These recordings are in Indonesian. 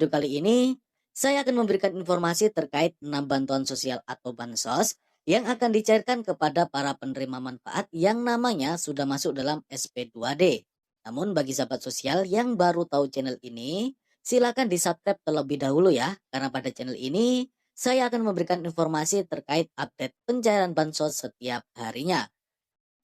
video kali ini, saya akan memberikan informasi terkait 6 bantuan sosial atau bansos yang akan dicairkan kepada para penerima manfaat yang namanya sudah masuk dalam SP2D. Namun bagi sahabat sosial yang baru tahu channel ini, silakan di-subscribe terlebih dahulu ya, karena pada channel ini saya akan memberikan informasi terkait update pencairan bansos setiap harinya.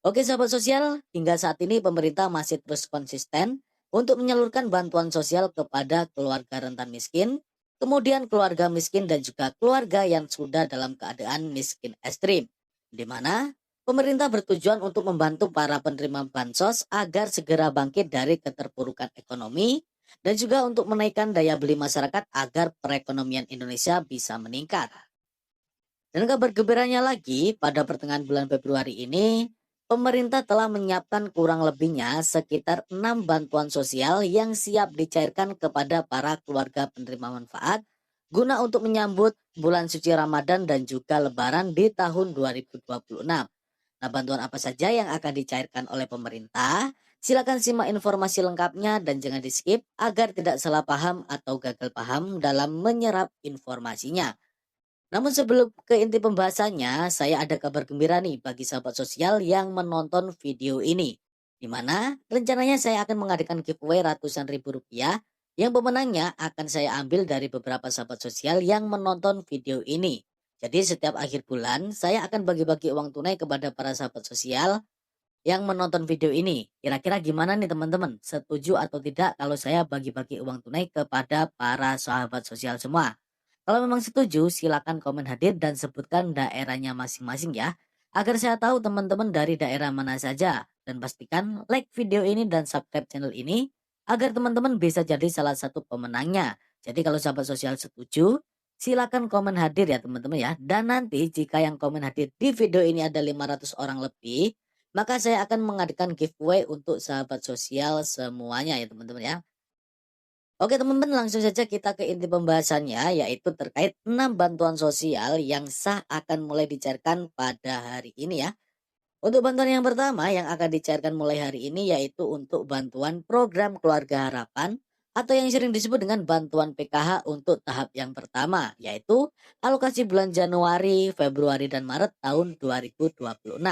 Oke sahabat sosial, hingga saat ini pemerintah masih terus konsisten untuk menyalurkan bantuan sosial kepada keluarga rentan miskin, kemudian keluarga miskin dan juga keluarga yang sudah dalam keadaan miskin ekstrim. Di mana pemerintah bertujuan untuk membantu para penerima bansos agar segera bangkit dari keterpurukan ekonomi dan juga untuk menaikkan daya beli masyarakat agar perekonomian Indonesia bisa meningkat. Dan kabar gembiranya lagi, pada pertengahan bulan Februari ini, pemerintah telah menyiapkan kurang lebihnya sekitar 6 bantuan sosial yang siap dicairkan kepada para keluarga penerima manfaat guna untuk menyambut bulan suci Ramadan dan juga Lebaran di tahun 2026. Nah, bantuan apa saja yang akan dicairkan oleh pemerintah? Silakan simak informasi lengkapnya dan jangan di-skip agar tidak salah paham atau gagal paham dalam menyerap informasinya. Namun sebelum ke inti pembahasannya, saya ada kabar gembira nih bagi sahabat sosial yang menonton video ini. Di mana rencananya saya akan mengadakan giveaway ratusan ribu rupiah yang pemenangnya akan saya ambil dari beberapa sahabat sosial yang menonton video ini. Jadi setiap akhir bulan saya akan bagi-bagi uang tunai kepada para sahabat sosial yang menonton video ini. Kira-kira gimana nih teman-teman? Setuju atau tidak kalau saya bagi-bagi uang tunai kepada para sahabat sosial semua? Kalau memang setuju, silakan komen hadir dan sebutkan daerahnya masing-masing ya. Agar saya tahu teman-teman dari daerah mana saja. Dan pastikan like video ini dan subscribe channel ini agar teman-teman bisa jadi salah satu pemenangnya. Jadi kalau sahabat sosial setuju, silakan komen hadir ya teman-teman ya. Dan nanti jika yang komen hadir di video ini ada 500 orang lebih, maka saya akan mengadakan giveaway untuk sahabat sosial semuanya ya teman-teman ya. Oke teman-teman, langsung saja kita ke inti pembahasannya, yaitu terkait 6 bantuan sosial yang sah akan mulai dicairkan pada hari ini ya. Untuk bantuan yang pertama yang akan dicairkan mulai hari ini yaitu untuk bantuan program Keluarga Harapan atau yang sering disebut dengan bantuan PKH untuk tahap yang pertama, yaitu alokasi bulan Januari, Februari, dan Maret tahun 2026.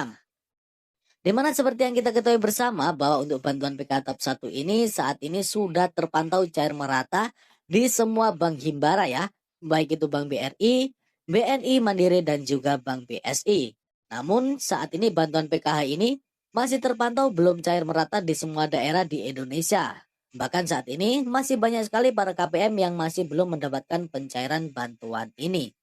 Di mana seperti yang kita ketahui bersama bahwa untuk bantuan PKH tahap 1 ini saat ini sudah terpantau cair merata di semua bank himbara ya, baik itu Bank BRI, BNI, Mandiri, dan juga Bank BSI. Namun saat ini bantuan PKH ini masih terpantau belum cair merata di semua daerah di Indonesia. Bahkan saat ini masih banyak sekali para KPM yang masih belum mendapatkan pencairan bantuan ini.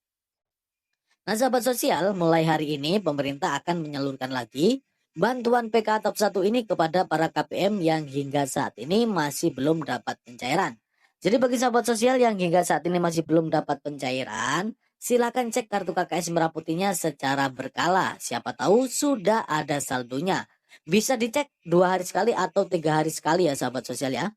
Nah sahabat sosial, mulai hari ini pemerintah akan menyalurkan lagi bantuan PKH tahap 1 ini kepada para KPM yang hingga saat ini masih belum dapat pencairan. Jadi bagi sahabat sosial yang hingga saat ini masih belum dapat pencairan, silakan cek kartu KKS merah putihnya secara berkala. Siapa tahu sudah ada saldonya. Bisa dicek 2 hari sekali atau 3 hari sekali ya sahabat sosial ya.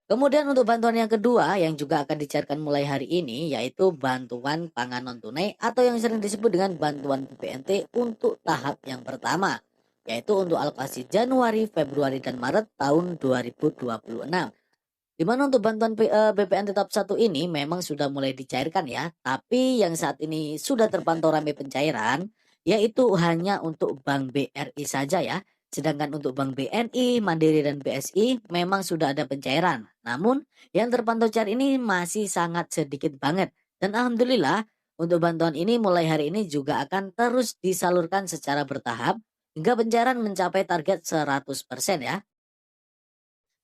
Kemudian untuk bantuan yang kedua yang juga akan dicairkan mulai hari ini yaitu bantuan pangan non tunai atau yang sering disebut dengan bantuan BPNT untuk tahap yang pertama, yaitu untuk alokasi Januari, Februari, dan Maret tahun 2026. Di mana untuk bantuan BPNT tahap 1 ini memang sudah mulai dicairkan ya, tapi yang saat ini sudah terpantau ramai pencairan yaitu hanya untuk Bank BRI saja ya. Sedangkan untuk Bank BNI, Mandiri, dan BSI memang sudah ada pencairan. Namun yang terpantau cair ini masih sangat sedikit banget. Dan alhamdulillah untuk bantuan ini mulai hari ini juga akan terus disalurkan secara bertahap hingga pencairan mencapai target 100% ya.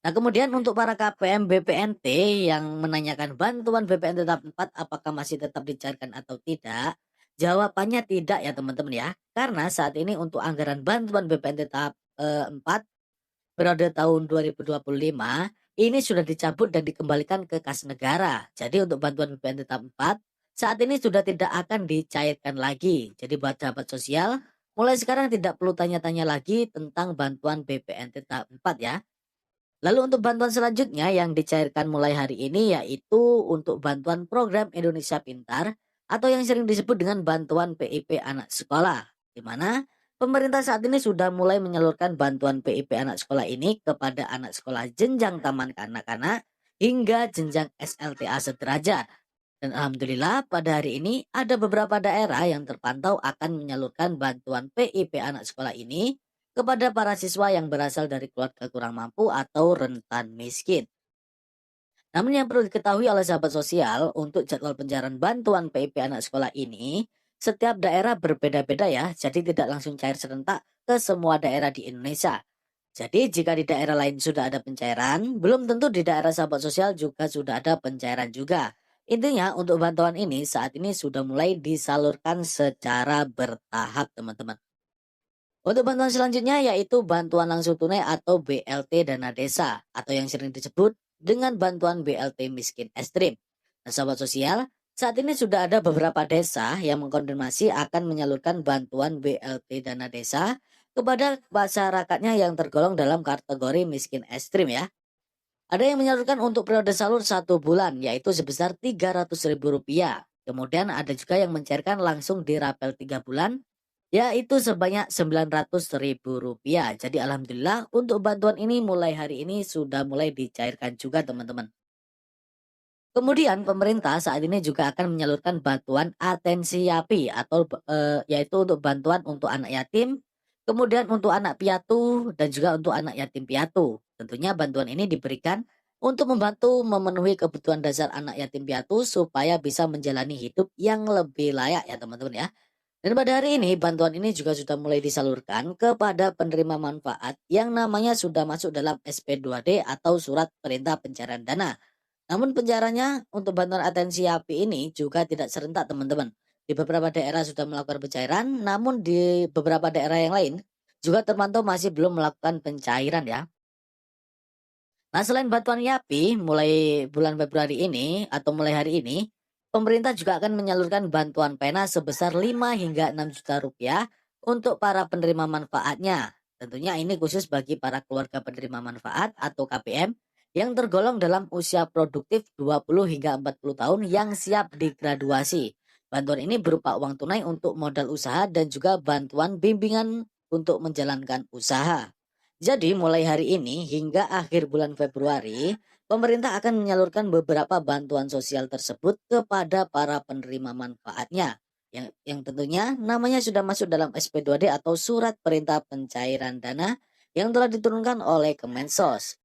Nah kemudian untuk para KPM BPNT yang menanyakan bantuan BPNT tahap 4 apakah masih tetap dicairkan atau tidak? Jawabannya tidak ya teman-teman ya. Karena saat ini untuk anggaran bantuan BPNT tahap 4 periode tahun 2025 ini sudah dicabut dan dikembalikan ke kas negara. Jadi untuk bantuan BPNT tahap 4 saat ini sudah tidak akan dicairkan lagi. Jadi buat sahabat sosial mulai sekarang tidak perlu tanya-tanya lagi tentang bantuan BPNT tahap 4 ya. Lalu untuk bantuan selanjutnya yang dicairkan mulai hari ini yaitu untuk bantuan program Indonesia Pintar atau yang sering disebut dengan bantuan PIP anak sekolah. Di mana pemerintah saat ini sudah mulai menyalurkan bantuan PIP anak sekolah ini kepada anak sekolah jenjang taman kanak-kanak hingga jenjang SLTA sederajat. Dan alhamdulillah pada hari ini ada beberapa daerah yang terpantau akan menyalurkan bantuan PIP anak sekolah ini kepada para siswa yang berasal dari keluarga kurang mampu atau rentan miskin. Namun yang perlu diketahui oleh sahabat sosial, untuk jadwal pencairan bantuan PIP anak sekolah ini, setiap daerah berbeda-beda ya, jadi tidak langsung cair serentak ke semua daerah di Indonesia. Jadi jika di daerah lain sudah ada pencairan, belum tentu di daerah sahabat sosial juga sudah ada pencairan juga. Intinya untuk bantuan ini saat ini sudah mulai disalurkan secara bertahap teman-teman. Untuk bantuan selanjutnya yaitu bantuan langsung tunai atau BLT dana desa atau yang sering disebut dengan bantuan BLT miskin ekstrim. Nah, sahabat sosial, saat ini sudah ada beberapa desa yang mengkonfirmasi akan menyalurkan bantuan BLT dana desa kepada masyarakatnya yang tergolong dalam kategori miskin ekstrim ya. Ada yang menyalurkan untuk periode salur 1 bulan yaitu sebesar Rp300.000. Kemudian ada juga yang mencairkan langsung di rapel 3 bulan yaitu sebanyak Rp900.000. Jadi alhamdulillah untuk bantuan ini mulai hari ini sudah mulai dicairkan juga teman-teman. Kemudian pemerintah saat ini juga akan menyalurkan bantuan atensi yapi atau yaitu untuk bantuan untuk anak yatim, kemudian untuk anak piatu dan juga untuk anak yatim piatu. Tentunya bantuan ini diberikan untuk membantu memenuhi kebutuhan dasar anak yatim piatu supaya bisa menjalani hidup yang lebih layak ya teman-teman ya. Dan pada hari ini bantuan ini juga sudah mulai disalurkan kepada penerima manfaat yang namanya sudah masuk dalam SP2D atau surat perintah pencairan dana. Namun pencairannya untuk bantuan atensi api ini juga tidak serentak teman-teman. Di beberapa daerah sudah melakukan pencairan, namun di beberapa daerah yang lain juga terpantau masih belum melakukan pencairan ya. Nah, selain bantuan YAPI, mulai bulan Februari ini atau mulai hari ini, pemerintah juga akan menyalurkan bantuan pena sebesar 5 hingga 6 juta rupiah untuk para penerima manfaatnya. Tentunya ini khusus bagi para keluarga penerima manfaat atau KPM yang tergolong dalam usia produktif 20 hingga 40 tahun yang siap digraduasi. Bantuan ini berupa uang tunai untuk modal usaha dan juga bantuan bimbingan untuk menjalankan usaha. Jadi mulai hari ini hingga akhir bulan Februari, pemerintah akan menyalurkan beberapa bantuan sosial tersebut kepada para penerima manfaatnya. Yang tentunya namanya sudah masuk dalam SP2D atau surat perintah pencairan dana yang telah diturunkan oleh Kemensos.